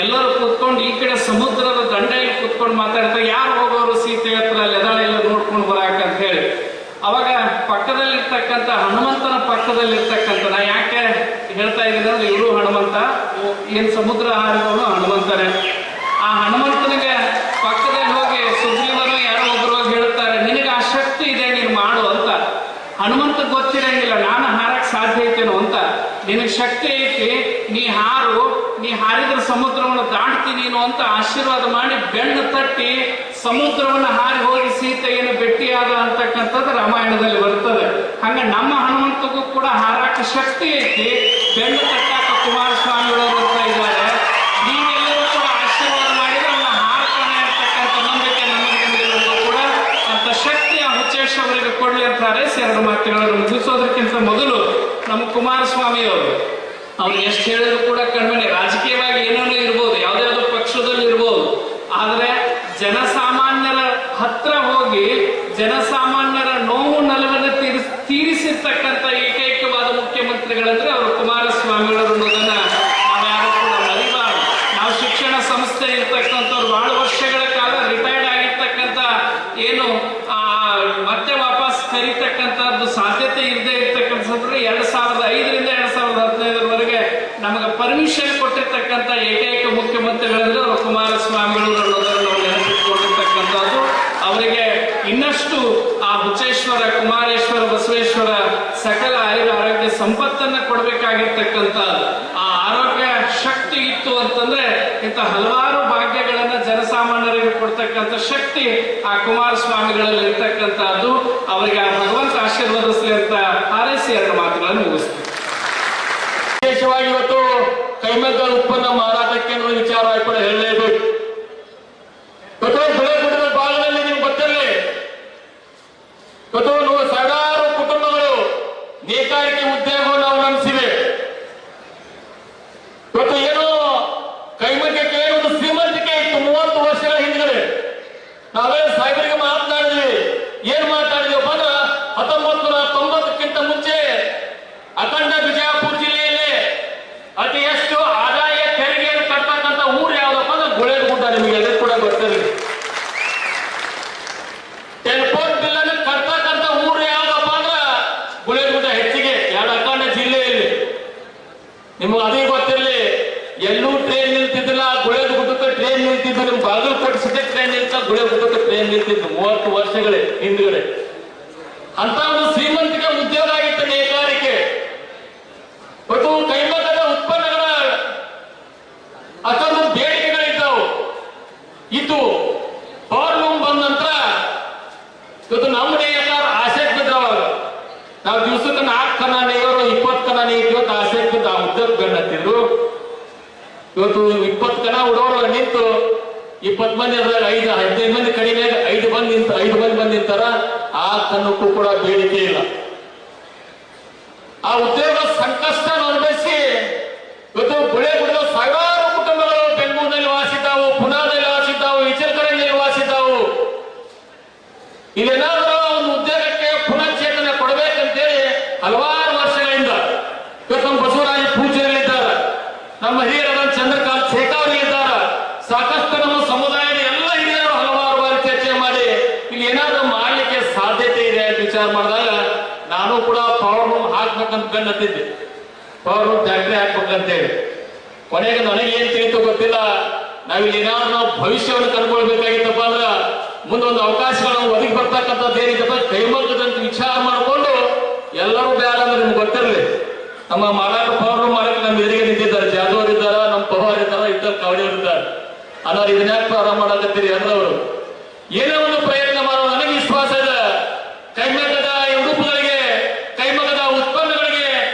ಎಲ್ಲರೂ ಕೂತ್ಕೊಂಡು ಈ ಕಡೆ ಸಮುದ್ರದ ದಂಡೆಯಲ್ಲಿ ಕೂತ್ಕೊಂಡು ಮಾತಾಡ್ತಾರೆ, ಯಾರು ಹೋಗೋರು ಸೀತೆ ಹತ್ರ ಲೆದಾಳೆಲ್ಲ ನೋಡ್ಕೊಂಡು ಬರಾಕ ಅಂತ ಹೇಳಿ. ಅವಾಗ ಪಕ್ಕದಲ್ಲಿರ್ತಕ್ಕಂಥ ಹನುಮಂತನ ಪಕ್ಕದಲ್ಲಿರ್ತಕ್ಕಂಥ, ನಾ ಯಾಕೆ ಹೇಳ್ತಾ ಇದ್ದೀನಿ ಅಂದ್ರೆ ಇವರು ಹನುಮಂತ, ಏನ್ ಸಮುದ್ರ ಹಾರಿದವನು ಹನುಮಂತನೇ. ಆ ಹನುಮಂತನಿಗೆ ಪಕ್ಕದಲ್ಲಿ ಹೋಗಿ ಸುಗ್ರೀವನು ಯಾರೋ ಒಬ್ರು ಹೋಗಿ ಹೇಳ್ತಾರೆ, ನಿನಗೆ ಆ ಶಕ್ತಿ ಇದೆ, ನೀನು ಮಾಡು ಅಂತ. ಹನುಮಂತ ಗೊತ್ತಿರಂಗಿಲ್ಲ ನಾನು ಹಾರಕ್ ಸಾಧ್ಯ ಐತೇನೋ ಅಂತ. ನಿನಗೆ ಶಕ್ತಿ ಐತಿ, ನೀ ಹಾರು, ನೀ ಹಾರಿದ್ರೆ ಸಮುದ್ರವನ್ನು ದಾಟ್ತಿ ನೀನು ಅಂತ ಆಶೀರ್ವಾದ ಮಾಡಿ ಬೆನ್ನು ತಟ್ಟಿ ಸಮುದ್ರವನ್ನು ಹಾರಿ ಹೋಗಿ ಸೀತೆಯನ್ನು ಭೇಟಿಯಾದ ಅಂತಕ್ಕಂಥದ್ದು ರಾಮಾಯಣದಲ್ಲಿ ಬರ್ತದೆ. ಹಂಗ ನಮ್ಮ ಹನುಮಂತಗೂ ಕೂಡ ಹಾರಾಕ ಶಕ್ತಿ ಐತಿ, ಬೆನ್ನು ತಟ್ಟಾಕ ಕುಮಾರಸ್ವಾಮಿಗಳು ಬರ್ತಾ ಇದ್ದಾರೆ. ನೀವೆಲ್ಲರೂ ಕೂಡ ಆಶೀರ್ವಾದ ಮಾಡಿದ್ರೆ ಅವನ ಹಾರತಾನೆ ಇರ್ತಕ್ಕಂಥ ನಂಬಿಕೆ ನಮಗೆ ಕೂಡ ಅಂತ ಶಕ್ತಿ ಆ ಹುಚ್ಚೇಶ್ ಅವರಿಗೆ ಕೊಡ್ಲಿ ಅಂತ ಹಾರೈಸಿ ಎರಡು ಮಾತುಗಳನ್ನು ಮುಗಿಸೋದಕ್ಕಿಂತ ಮೊದಲು ನಮ್ಮ ಕುಮಾರಸ್ವಾಮಿಯವರು ಅವ್ರು ಎಷ್ಟು ಹೇಳಿದ್ರು ಕೂಡ ಕಡಿಮೆ. ರಾಜಕೀಯವಾಗಿ ಏನೇನೋ ಇರ್ಬೋದು, ಯಾವುದ್ಯಾವುದೋ ಪಕ್ಷದಲ್ಲಿ ಇರ್ಬೋದು, ಆದ್ರೆ ಜನಸಾಮಾನ್ಯರ ಹತ್ರ ಹೋಗಿ ಜನಸಾಮಾನ್ಯರ ನೋವು ನಲವನ್ನು ತೀರಿಸಿರ್ತಕ್ಕಂಥ ಏಕೈಕವಾದ ಮುಖ್ಯಮಂತ್ರಿಗಳಂದ್ರೆ ಅವರು ಕುಮಾರಸ್ವಾಮಿಗಳು ಅನ್ನೋದನ್ನ ನಾವ್ಯಾರು ಕೂಡ ಮರಿಬಾರದು. ನಾವು ಶಿಕ್ಷಣ ಸಂಸ್ಥೆ ಇರ್ತಕ್ಕಂಥವ್ರು ಬಹಳ ವರ್ಷಗಳ ಕಾಲ ರಿಟೈರ್ಡ್ ಆಗಿರ್ತಕ್ಕಂಥ ಏನು ಮತ್ತೆ ವಾಪಸ್ ಕರೀತಕ್ಕಂಥದ್ದು ಸಾಧ್ಯತೆ ಇರದೇ ಇರ್ತಕ್ಕಂಥದ್ದು 2005ರಿಂದ 2015ರವರೆಗೆ ನಮಗೆ ಪರ್ಮಿಷನ್ ಕೊಟ್ಟಿರ್ತಕ್ಕಂಥ ಏಕೈಕ ಮುಖ್ಯಮಂತ್ರಿಗಳಂದ್ರೆ ಅವರು ಕುಮಾರಸ್ವಾಮಿಗಳು ಅನ್ನೋದನ್ನು ನಾವು ನೆನಪಿಟ್ಕೊಂಡಿರ್ತಕ್ಕಂಥದ್ದು. ಅವರಿಗೆ ಇನ್ನಷ್ಟು ಆ ಹುಚ್ಚೇಶ್ವರ, ಕುಮಾರೇಶ್ವರ, ಬಸವೇಶ್ವರ ಸಕಲ ಆರೋಗ್ಯ ಸಂಪತ್ತನ್ನ ಕೊಡಬೇಕಾಗಿರ್ತಕ್ಕಂಥ ಆ ಆರೋಗ್ಯ ಶಕ್ತಿ ಇತ್ತು ಅಂತಂದ್ರೆ ಇಂಥ ಹಲವಾರು ಭಾಗ್ಯಗಳನ್ನ ಜನಸಾಮಾನ್ಯರಿಗೆ ಕೊಡ್ತಕ್ಕಂಥ ಶಕ್ತಿ ಆ ಕುಮಾರಸ್ವಾಮಿಗಳಲ್ಲಿ ಇರ್ತಕ್ಕಂಥದ್ದು. ಅವರಿಗೆ ಆ ಭಗವಂತ ಆಶೀರ್ವದಿಸಲಿ ಅಂತ ಹಾರೈಸಿ ಎರಡು ಮಾತುಗಳನ್ನು ಮುಗಿಸ್ತೀವಿ. ವಿಶೇಷವಾಗಿ ಇವತ್ತು ಕೈಮಗ್ಗದ ಉತ್ಪನ್ನ ಮಾರಾಟಕ್ಕೆ ಅನ್ನೋ ವಿಚಾರವಾಗಿ ಕೂಡ ಹೇಳಲೇಬೇಕು. ಇವತ್ತು ಬೆಳೆಗುಡ್ಡದ ಭಾಗದಲ್ಲಿ ನಿಮ್ಗೆ ಗೊತ್ತಿರಲಿ, ಇವತ್ತು ಸಾವಿರಾರು ಕುಟುಂಬಗಳು ನೇಕಾರಿಕೆ ಉದ್ಯೋಗವನ್ನು ಅವಲಂಬಿಸಿವೆ. ಇವತ್ತು ಏನೋ ಕೈಮಗ್ಗಕ್ಕೆ ಏನೊಂದು ಶ್ರೀಮಂತಿಕೆ ಇತ್ತು 30 ವರ್ಷಗಳ ಹಿಂದ್ಗಡೆ. ನಾವೇ ಸಾಹೇಬರಿಗೆ ಮಾತನಾಡಿದ್ವಿ. ಏನ್ ಮಾತಾಡಿದ್ವಪ್ಪ ಅಂದ್ರೆ 1990ಕ್ಕಿಂತ ಮುಂಚೆ ಅಖಂಡ ಬಿಜಾಪುರ ಜಿಲ್ಲೆಯಲ್ಲಿ ಅತಿ ಹೆಚ್ಚು ಆದಾಯ ತೆರಿಗೆಯನ್ನು ಕಟ್ಟತಕ್ಕಂಥ ಊರು ಯಾವ್ದಪ್ಪ ಅಂದ್ರೆ ಗುಳೇದಗುಡ್ಡ. ನಿಮಗೆ ಎಲ್ಲರೂ ಕೂಡ ಗೊತ್ತಿರಲಿ. ಟೆಲಿಫೋನ್ ಬಿಲ್ ಅನ್ನು ಕಟ್ಟತಕ್ಕಂಥ ಊರು ಯಾವ್ದಪ್ಪ ಅಂದ್ರೆ ಗುಳೇದಗುಡ್ಡ ಹೆಚ್ಚಿಗೆ ಎರಡು ಅಖಂಡ ಜಿಲ್ಲೆಯಲ್ಲಿ. ನಿಮಗೆ ಅದೇ ಗೊತ್ತಿರಲಿ, ಎಲ್ಲೂ ಟ್ರೈನ್ ನಿಲ್ತಿದ್ದಿಲ್ಲ, ಗುಳೇದಗುಡ್ಡಕ್ಕೆ ಟ್ರೈನ್ ನಿಲ್ತಿದ್ದು. ನಿಮ್ ಬಾಗಲಕೋಟೆ ಸಿಟಿ ಟ್ರೈನ್ ನಿಲ್ತ, ಗುಳೇದಗುಡ್ಡಕ್ಕೆ ಟ್ರೈನ್ ನಿಲ್ತಿದ್ದು 30 ವರ್ಷಗಳ ಹಿಂದ್ಗಡೆ. ಅಂತ ಒಂದು ಶ್ರೀಮಂತಿಕೆ ಉದ್ಯೋಗ ಆಗಿತ್ತು ನೇಕಾರಿಕೆ. ಇವತ್ತು ಕೈಮಗ್ಗದ ಉತ್ಪನ್ನಗಳ ಅಷ್ಟೊಂದು ಬೇಡಿಕೆಗಳಿದ್ದವು. ಇದು ಪವರ್ಲೂಮ್ ಬಂದ ನಂತರ ಇವತ್ತು ನಮ್ಮ ನೇಕಾರ ಆಸೆಗೆ ಬಿದ್ದವಾಗ ನಾವು ದಿವಸಕ್ಕೆ 4 ಕಣ ನೇಯವರು 20 ಕಣ ನೇಯ್ತು. ಇವತ್ತು ಆಸೆಗೆ ಬಿದ್ದ ಆ ಉದ್ಯೋಗ ಬೆನ್ನತ್ತಿದ್ರು. ಇವತ್ತು 20 ಕಣ ಉಡೋರು ನಿಂತು 20 ಮಂದಿ ಅದ್ರಾಗ 15 ಮಂದಿ ಕಡಿಮೆ 5 ಮಂದಿ ನಿಂತಾರ. ಆ ಕಣ್ಣಕ್ಕೂ ಕೂಡ ಬೇಡಿಕೆ ಇಲ್ಲ. ಆ ಉದ್ಯೋಗ ಸಂಕಷ್ಟ ಅನುಭವಿಸಿ ಇವತ್ತು ಗುಳೇಗುಡ್ಡದ ಸಾವಿರಾರು ಕುಟುಂಬಗಳು ಬೆಂಗಳೂರಿನಲ್ಲಿ ವಾಸಿದ್ದಾವು, ಪುನಾದಲ್ಲಿ ವಾಸಿದ್ದಾವು, ಇಚಲಕರಂಜಿಯಲ್ಲಿ ವಾಸಿದ್ದಾವು. ಇದೇನಾದರೂ ಒಂದು ಉದ್ಯೋಗಕ್ಕೆ ಪುನಶ್ಚೇತನ ಕೊಡಬೇಕಂತೇಳಿ ಹಲವಾರು ವರ್ಷಗಳಿಂದ ಇವತ್ತು ನಮ್ಮ ಬಸವರಾಜ ಪೂಜೆಯಲ್ಲಿದ್ದಾರೆ, ನಮ್ಮ ಹಿರಿಯರಾದ ಚಂದ್ರಕಾಂತ್ ಶೇಖಾವರಿದ್ದಾರೆ. ಸಾಕಷ್ಟು ನಮ್ಮ ಸಮುದಾಯದ ಎಲ್ಲ ಹಿರಿಯರು ಹಲವಾರು ಬಾರಿ ಚರ್ಚೆ ಮಾಡಿ ಇಲ್ಲಿ ಏನಾದರೂ ಮಾಡಲಿಕ್ಕೆ ಸಾಧ್ಯತೆ ಇದೆ ಅಂತ ವಿಚಾರ ಮಾಡಿದಾಗ ನಾನು ಕೂಡ ಪವರ್ ರೂಮ್ ಹಾಕ್ಬೇಕಂತ ಬೆನ್ನತ್ತಿದ್ದೆ. ಪವರ್ ರೂಮ್ ಫ್ಯಾಕ್ಟ್ರಿ ಹಾಕ್ಬೇಕಂತೇಳಿ ಕೊನೆಗೆ ನನಗೆ ಏನ್ ತಿಳಿತು ಗೊತ್ತಿಲ್ಲ. ನಾವಿಲ್ಲಿ ಏನಾದ್ರು ನಾವು ಭವಿಷ್ಯವನ್ನು ಕಂಡುಕೊಳ್ಬೇಕಾಗಿತ್ತಪ್ಪ ಅಂದ್ರೆ ಮುಂದೊಂದು ಅವಕಾಶಗಳನ್ನು ಒದಗಿ ಬರ್ತಕ್ಕಂಥದ್ದು ಏನಿದಪ್ಪ ಕೈಮಗ್ಗದಂತ ವಿಚಾರ ಮಾಡಿಕೊಂಡು ಎಲ್ಲರೂ ಬೇಡ ಅಂದ್ರೆ ನಿಮ್ಗೆ ಗೊತ್ತಿರಲಿ. ನಮ್ಮ ಮಾರಾಟ ಪವರ್ ರೂಮ್ ಮಾಡಕ್ಕೆ ನಮ್ಮ ಎದುರಿಗೆ ನಿಂತಿದ್ದಾರೆ, ಜಾದವ್ರು ಇದ್ದಾರ, ನಮ್ಮ ಪವಾರ್ ಇದ್ದಾರ, ಇದ್ದಲ್ಲಿ ಕಾವಡಿಯವರು ಇದ್ದಾರೆ. ಅನ್ನೋರು ಇದನ್ಯಾಕೆ ಪ್ರಾರಂಭ ಮಾಡಕತ್ತೀರಿ ಅಂದ್ರವರು ಏನೋ ಒಂದು ಪ್ರಯತ್ನ ಮಾಡೋ ನನಗೆ ವಿಶ್ವಾಸ ಇದೆ. ಕೈಮಗ್ಗದ ಉಡುಪುಗಳಿಗೆ, ಕೈಮಗ್ಗದ ಉತ್ಪನ್ನಗಳಿಗೆ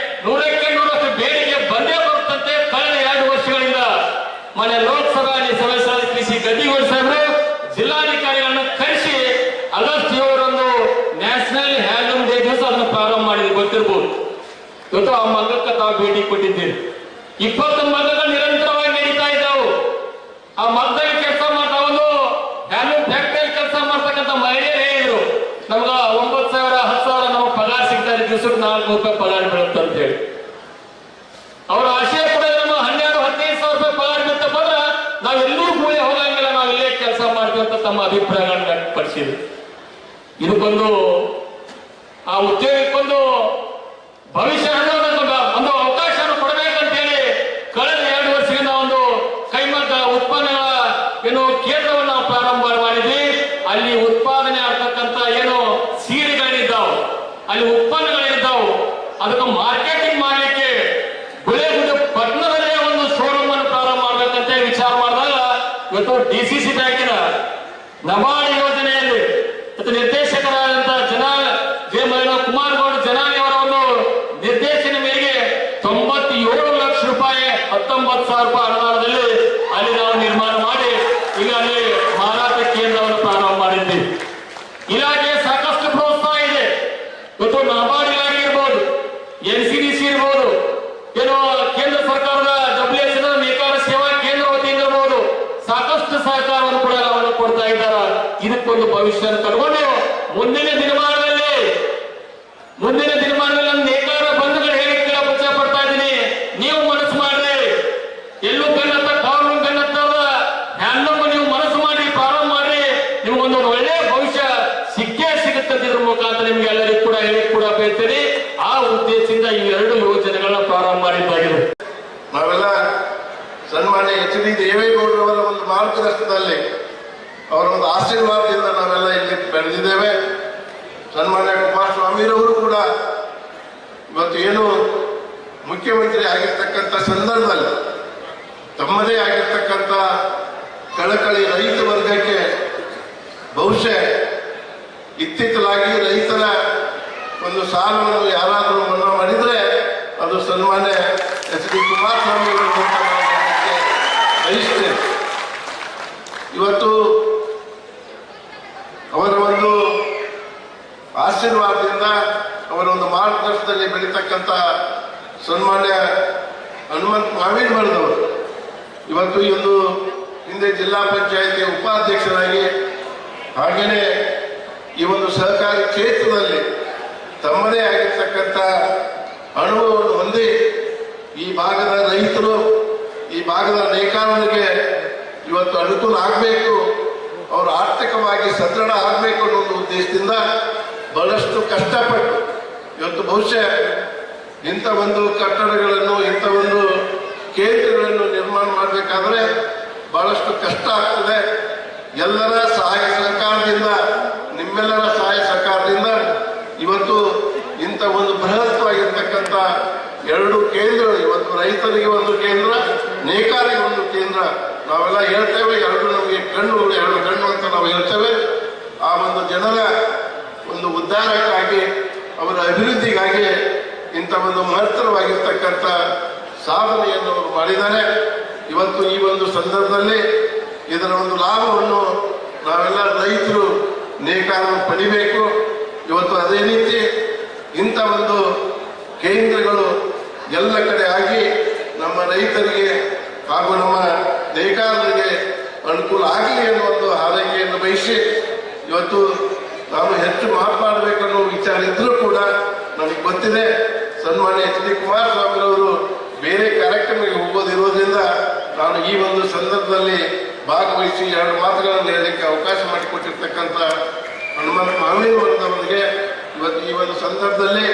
100ಕ್ಕೆ 100ರಷ್ಟು ಬೇಡಿಕೆ ಬಂದೇ ಬರುತ್ತಂತೆ. ಕಳೆದ 2 ವರ್ಷಗಳಿಂದ ಮನೆ ಲೋಕಸಭಾ ಸದಸ್ಯರಾದ ಕೃಷಿ ಗದ್ದಿಗೌಡ ಸಾಹೇಬರು ಜಿಲ್ಲಾಧಿಕಾರಿಗಳನ್ನ ಕರೆಸಿ ಆಗಸ್ಟ್ 7ರಂದು ನ್ಯಾಷನಲ್ ಹ್ಯಾಂಡ್ಲೂಮ್ ಡೇ ದಿವಸ ಅದನ್ನು ಪ್ರಾರಂಭ ಮಾಡಿದ್ರು. ಗೊತ್ತಿರ್ಬೋದು. ಇವತ್ತು ಆ ಮಗ್ಗಕ್ಕೆ ತಾವು ಭೇಟಿ ಕೊಟ್ಟಿದ್ದೀರಿ. 20 ಮಗ್ಗಗಳು ನಿರಂತರವಾಗಿ ನಡೀತಾ ಇದ್ದಾವು. ಆ ಮಗ್ಗದಲ್ಲಿ ಕೆಲಸ ಮಾಡ್ತಾ ಒಂದು ಹ್ಯಾಂಡ್ಲೂಮ್ ಫ್ಯಾಕ್ಟರಿಯಲ್ಲಿ ಕೆಲಸ ಮಾಡ್ತಕ್ಕಂಥ ಮಹಿಳೆಯರು ಹೇಳಿದ್ರು, ನಮ್ಗ 9,000 10,000 ನಮಗೆ ಪಗಾರ ಸಿಗ್ತಾರೆ, ದಿವಸಕ್ಕೆ 400 ರೂಪಾಯಿ ಪಗಾರ ಬೀಳುತ್ತೆ ಅಂತ ಹೇಳಿ. ಅವರ ಆಶಯ ಕೂಡ ನಮ್ಮ 12-15 ಸಾವಿರ ರೂಪಾಯಿ ಪಗಾರ ಬೀಳ್ತಪ್ಪ ಅಂದ್ರೆ ನಾವೆಲ್ಲೂ ಕೂಲಿ ಹೋಗಂಗಿಲ್ಲ, ನಾವು ಇಲ್ಲೇ ಕೆಲಸ ಮಾಡ್ತೀವಿ ಅಂತ ತಮ್ಮ ಅಭಿಪ್ರಾಯಗಳನ್ನು ವ್ಯಕ್ತಪಡಿಸಿದ್ರು. ಇದಕ್ಕೊಂದು ಆ ಉದ್ಯೋಗಕ್ಕೊಂದು ಭವಿಷ್ಯ ಒಂದು ಅವಕಾಶವನ್ನು ಕೊಡಬೇಕಂತೇಳಿ ಕಳೆದ 2 ವರ್ಷದಿಂದ ಒಂದು ಕೈಮಗ್ಗ ಉತ್ಪನ್ನಗಳ ಕೇಂದ್ರವನ್ನು ನಾವು ಪ್ರಾರಂಭ ಮಾಡಿದ್ವಿ. ಅಲ್ಲಿ ಉತ್ಪಾದನೆ ಆಗ್ತಕ್ಕಂಥ ಸೀರೆಗಳಿದ್ದಾವೆ, ಅಲ್ಲಿ ಉತ್ಪನ್ನಗಳಿದ್ದಾವೆ, ಅದಕ್ಕೆ ಮಾರ್ಕೆಟಿಂಗ್ ಮಾಡಲಿಕ್ಕೆ ಗುಳೆಗುಡ್ಡೆ ಪಟ್ಟಣದಲ್ಲೇ ಒಂದು ಶೋರೂಮ್ ಅನ್ನು ಪ್ರಾರಂಭ ಮಾಡ್ಬೇಕಂತ ವಿಚಾರ ಮಾಡಿದಾಗ ಇವತ್ತು DCC ಬ್ಯಾಂಕಿನ ನಬಾರ್ಡ್ ಯೋಜನೆಯಲ್ಲಿ ನಿರ್ದೇಶಕರಾದಂತಹ ಕುಮಾರ್ ಗೌಡ ಜನಾನಿ ಅವರ ಒಂದು ನಿರ್ದೇಶನ ಮೇರೆಗೆ 97 ಲಕ್ಷ ರೂಪಾಯಿ 19,000 ರೂಪಾಯಿ ಅನುದಾನದಲ್ಲಿ ಅಲ್ಲಿ ನಾವು ನಿರ್ಮಾಣ ಮಾಡಿ ಈಗ ಅಲ್ಲಿ ಮಾರಾಟ ಕೇಂದ್ರವನ್ನು ಪ್ರಾರಂಭ ಮಾಡಿದ್ದೀವಿ. ಇಲಾಖೆ ಸಾಕಷ್ಟು ಪ್ರೋತ್ಸಾಹ ಇದೆ. ಇವತ್ತು ನಬಾರ್ಡ್ ಇಲಾಖೆ ಇರ್ಬೋದು, NCDC ಇರ್ಬೋದು, ಕೇಂದ್ರ ಸರ್ಕಾರದ WHO ನೇಕಾರ ಸೇವಾ ಕೇಂದ್ರ ವತಿಯಿಂದ ಇರ್ಬೋದು, ಸಾಕಷ್ಟು ಸಹಕಾರವನ್ನು ಕೂಡ ನಾವು ಕೊಡ್ತಾ ಇದ್ದಾರೆ. ಇದಕ್ಕೊಂದು ಭವಿಷ್ಯ ಕಟ್ಕೊಂಡು ಮುಂದಿನ ದಿನಮಾನದಲ್ಲಿ ನೇಕಾರ ಬಂಧುಗಳು ಹೇಳಿಕೆ ಪರಿಚಯ ಪಡ್ತಾ ಇದ್ದೀನಿ. ನೀವು ಮನಸ್ಸು ಮಾಡ್ರಿ, ಎಲ್ಲೂ ಕಣ್ಣತ್ತ ಕಾನೂನು ಕಣ್ಣತ್ತದ ಹ್ಯಾಂಡ್ಲೂಮ್ ನೀವು ಮನಸ್ಸು ಮಾಡಿ ಪ್ರಾರಂಭ ಮಾಡ್ರಿ, ನಿಮ್ಗೊಂದು ಒಳ್ಳೆಯ ಭವಿಷ್ಯ ಸಿಗುತ್ತೆ. ಇದ್ರ ಮುಖಾಂತರ ನಿಮ್ಗೆ ಎಲ್ಲರಿಗೂ ಕೂಡ ಹೇಳಿಕೆ ಕೂಡ ಬಯಸ್ತೇನೆ. ಆ ಉದ್ದೇಶದಿಂದ ಈ 2 ಯೋಜನೆಗಳನ್ನ ಪ್ರಾರಂಭ ಮಾಡಿದ್ದಾಗಿದೆ. ನಾವೆಲ್ಲ ಸನ್ಮಾನ್ಯ HD ದೇವೇಗೌಡರವರ ಒಂದು ಮಾರ್ಗದರ್ಶನದಲ್ಲಿ ಅವರ ಒಂದು ಆಶೀರ್ವಾದದಿಂದ ನಾವೆಲ್ಲ ಇಲ್ಲಿ ಬೆಳೆದಿದ್ದೇವೆ. ಸನ್ಮಾನ್ಯ ಕುಮಾರಸ್ವಾಮಿರವರು ಕೂಡ ಇವತ್ತು ಮುಖ್ಯಮಂತ್ರಿ ಆಗಿರ್ತಕ್ಕಂಥ ಸಂದರ್ಭದಲ್ಲಿ ತಮ್ಮದೇ ಆಗಿರ್ತಕ್ಕಂಥ ಕಳಕಳಿ ರೈತ ವರ್ಗಕ್ಕೆ ಬಹುಶಃ ಇತ್ತೀಚಲಾಗಿ ರೈತರ ಒಂದು ಸಾಲವನ್ನು ಯಾರಾದರೂ ಮನ್ನಾ ಮಾಡಿದ್ರೆ ಅದು ಸನ್ಮಾನ್ಯ HD ಕುಮಾರಸ್ವಾಮಿ ಅವರು ಬಯಸ್ತೇನೆ. ಇವತ್ತು ಅವರ ಒಂದು ಆಶೀರ್ವಾದದಿಂದ ಅವರ ಒಂದು ಮಾರ್ಗದರ್ಶನದಲ್ಲಿ ಬೆಳೀತಕ್ಕಂಥ ಸನ್ಮಾನ್ಯ ಹನುಮಂತ ಮಾವಿನಮರದವರು ಇವತ್ತು ಈ ಒಂದು ಹಿಂದೆ ಜಿಲ್ಲಾ ಪಂಚಾಯಿತಿ ಉಪಾಧ್ಯಕ್ಷರಾಗಿ ಹಾಗೆಯೇ ಈ ಒಂದು ಸಹಕಾರಿ ಕ್ಷೇತ್ರದಲ್ಲಿ ತಮ್ಮದೇ ಆಗಿರ್ತಕ್ಕಂಥ ಅನುಭವವನ್ನು ಹೊಂದಿ ಈ ಭಾಗದ ರೈತರು, ಈ ಭಾಗದ ನೇಕಾರರಿಗೆ ಇವತ್ತು ಅನುಕೂಲ ಆಗಬೇಕು, ಅವರು ಆರ್ಥಿಕವಾಗಿ ಸದೃಢ ಆಗಬೇಕು ಅನ್ನೋ ಒಂದು ಉದ್ದೇಶದಿಂದ ಬಹಳಷ್ಟು ಕಷ್ಟಪಟ್ಟು ಇವತ್ತು ಬಹುಶಃ ಇಂಥ ಒಂದು ಕಟ್ಟಡಗಳನ್ನು, ಇಂಥ ಒಂದು ಕೇಂದ್ರಗಳನ್ನು ನಿರ್ಮಾಣ ಮಾಡಬೇಕಾದ್ರೆ ಬಹಳಷ್ಟು ಕಷ್ಟ ಆಗ್ತದೆ. ಎಲ್ಲರ ಸಹಾಯ ಸಹಕಾರದಿಂದ, ನಿಮ್ಮೆಲ್ಲರ ಸಹಾಯ ಸಹಕಾರದಿಂದ ಇವತ್ತು ಇಂಥ ಒಂದು ಬೃಹತ್ವಾಗಿರ್ತಕ್ಕಂಥ 2 ಕೇಂದ್ರಗಳು, ಇವತ್ತು ರೈತರಿಗೆ ಒಂದು ಕೇಂದ್ರ, ನೇಕಾರಿಗೆ ಒಂದು ಕೇಂದ್ರ. ನಾವೆಲ್ಲ ಹೇಳ್ತೇವೆ 2 ನಮಗೆ ಕಣ್ಣುಗಳು, 2 ಕಣ್ಣು ಅಂತ ನಾವು ಹೇಳ್ತೇವೆ. ಆ ಒಂದು ಜನರ ಒಂದು ಉದ್ಧಾರಕ್ಕಾಗಿ, ಅವರ ಅಭಿವೃದ್ಧಿಗಾಗಿ ಇಂಥ ಒಂದು ಮಹತ್ತರವಾಗಿರ್ತಕ್ಕಂಥ ಸಾಧನೆಯನ್ನು ಅವರು ಮಾಡಿದ್ದಾರೆ. ಇವತ್ತು ಈ ಒಂದು ಸಂದರ್ಭದಲ್ಲಿ ಇದರ ಒಂದು ಲಾಭವನ್ನು ನಾವೆಲ್ಲ ರೈತರು, ನೇಕಾರರು ಪಡಿಬೇಕು. ಇವತ್ತು ಅದೇ ರೀತಿ ಇಂಥ ಒಂದು ಕೇಂದ್ರಗಳು ಎಲ್ಲ ಕಡೆ ಆಗಿ ನಮ್ಮ ರೈತರಿಗೆ ಹಾಗೂ ನಮ್ಮ ನೇಕಾರರಿಗೆ ಅನುಕೂಲ ಆಗಲಿ ಅನ್ನೋ ಒಂದು ಹಾರೈಕೆಯನ್ನು ಬಯಸಿ ಇವತ್ತು ನಾನು ಹೆಚ್ಚು ಮಾತನಾಡಬೇಕನ್ನೋ ವಿಚಾರ ಇದ್ರೂ ಕೂಡ ನನಗೆ ಗೊತ್ತಿದೆ ಸನ್ಮಾನ್ಯ HD ಕುಮಾರಸ್ವಾಮಿರವರು ಬೇರೆ ಕಾರ್ಯಕ್ರಮಕ್ಕೆ ಹೋಗೋದಿರೋದ್ರಿಂದ ನಾನು ಈ ಒಂದು ಸಂದರ್ಭದಲ್ಲಿ ಭಾಗವಹಿಸಿ 2 ಮಾತುಗಳನ್ನು ಹೇಳಲಿಕ್ಕೆ ಅವಕಾಶ ಮಾಡಿಕೊಟ್ಟಿರ್ತಕ್ಕಂಥ ಹನುಮಂತ ಮಾವಿನಮರದವರಿಗೆ ಇವತ್ತು ಈ ಒಂದು ಸಂದರ್ಭದಲ್ಲಿ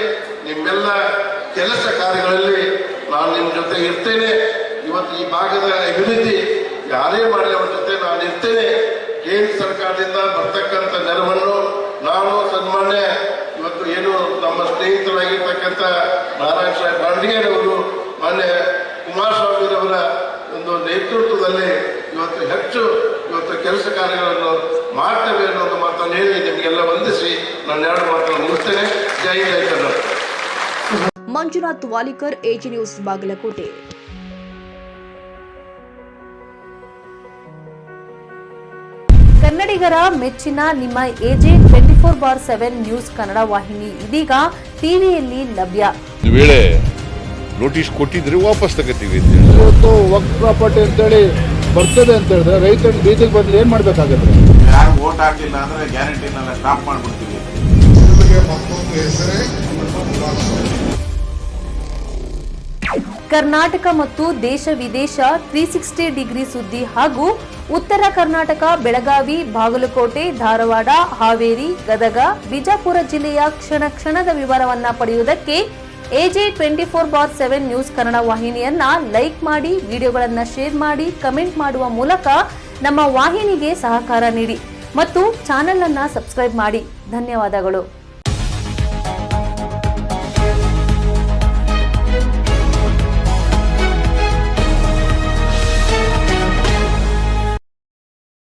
ನಿಮ್ಮೆಲ್ಲ ಕೆಲಸ ಕಾರ್ಯಗಳಲ್ಲಿ ನಾನು ನಿಮ್ಮ ಜೊತೆ ಇರ್ತೇನೆ. ಇವತ್ತು ಈ ಭಾಗದ ಅಭಿವೃದ್ಧಿ ಯಾರೇ ಮಾಡಲಿ ಅವ್ರ ಜೊತೆ ನಾನು ಇರ್ತೇನೆ. ಕೇಂದ್ರ ಸರ್ಕಾರದಿಂದ ಬರ್ತಕ್ಕಂಥ ನೆರವನ್ನು ನಾನು ಸನ್ಮಾನ್ಯ ಇವತ್ತು ನಮ್ಮ ಸ್ನೇಹಿತರಾಗಿರ್ತಕ್ಕಂಥ ನಾರಾಯಣ ಸಾಹೇಬ್ ಬಾಂಡ್ಗೇರವರು, ಮಾನ್ಯ ಕುಮಾರಸ್ವಾಮಿರವರ ಒಂದು ನೇತೃತ್ವದಲ್ಲಿ ಹೆಚ್ಚು ಕೆಲಸ ಕಾರ್ಯಗಳನ್ನು ಮಾಡ್ತೇವೆ ಅನ್ನೋದು ಮಾತನ್ನು ಹೇಳಿ ನಿಮಗೆಲ್ಲ ವಂದಿಸಿ ನಾನು 2 ಮಾತನ್ನು ಮುಗಿಸ್ತೇನೆ. ಜೈ ಜೈ ಕರ್ನಾಟಕ. Manjunath Walikar, AG news, Bagalkote. ಕನ್ನಡಿಗರ ಮೆಚ್ಚಿನ ನಿಮ್ಮ AG 24/7 ನ್ಯೂಸ್ ಕನ್ನಡ ವಾಹಿನಿ ಇದೀಗ ಟಿವಿಯಲ್ಲಿ ಲಭ್ಯ. ಒಂದು ವೇಳೆ ನೋಟಿಸ್ ಕೊಟ್ಟಿದ್ರೆ ವಾಪಸ್ ತಗೋತೀವಿ. ಇವತ್ತು ವಕ್ಫ್ ಪ್ರಾಪರ್ಟಿ ಅಂತೇಳಿ ಬರ್ತದೆ ಅಂತ ಹೇಳಿದ್ರೆ ರೈತರ ಬೀದಿಗೆ ಬಂದು ಏನ್ ಮಾಡ್ಬೇಕಾಗತ್ತೆ? ಯಾರು ವೋಟ್ ಹಾಕಿಲ್ಲ ಅಂದ್ರೆ ಗ್ಯಾರಂಟಿನೆಲ್ಲ ಸ್ಟಾಪ್ ಮಾಡ್ಬಿಡ್ತೀವಿ. ಮತ್ತೊಂದು ಹೆಸರೇ ಕರ್ನಾಟಕ ಮತ್ತು ದೇಶ ವಿದೇಶ 360 ಡಿಗ್ರಿ ಸುದ್ದಿ ಹಾಗೂ ಉತ್ತರ ಕರ್ನಾಟಕ ಬೆಳಗಾವಿ, ಬಾಗಲಕೋಟೆ, ಧಾರವಾಡ, ಹಾವೇರಿ, ಗದಗ, ಬಿಜಾಪುರ ಜಿಲ್ಲೆಯ ಕ್ಷಣ ಕ್ಷಣದ ವಿವರವನ್ನ ಪಡೆಯುವುದಕ್ಕೆ AJ 24/7 ನ್ಯೂಸ್ ಕನ್ನಡ ವಾಹಿನಿಯನ್ನ ಲೈಕ್ ಮಾಡಿ, ವಿಡಿಯೋಗಳನ್ನ ಶೇರ್ ಮಾಡಿ, ಕಮೆಂಟ್ ಮಾಡುವ ಮೂಲಕ ನಮ್ಮ ವಾಹಿನಿಗೆ ಸಹಕಾರ ನೀಡಿ ಮತ್ತು ಚಾನೆಲ್ ಅನ್ನ ಸಬ್ಸ್ಕ್ರೈಬ್ ಮಾಡಿ. ಧನ್ಯವಾದಗಳು.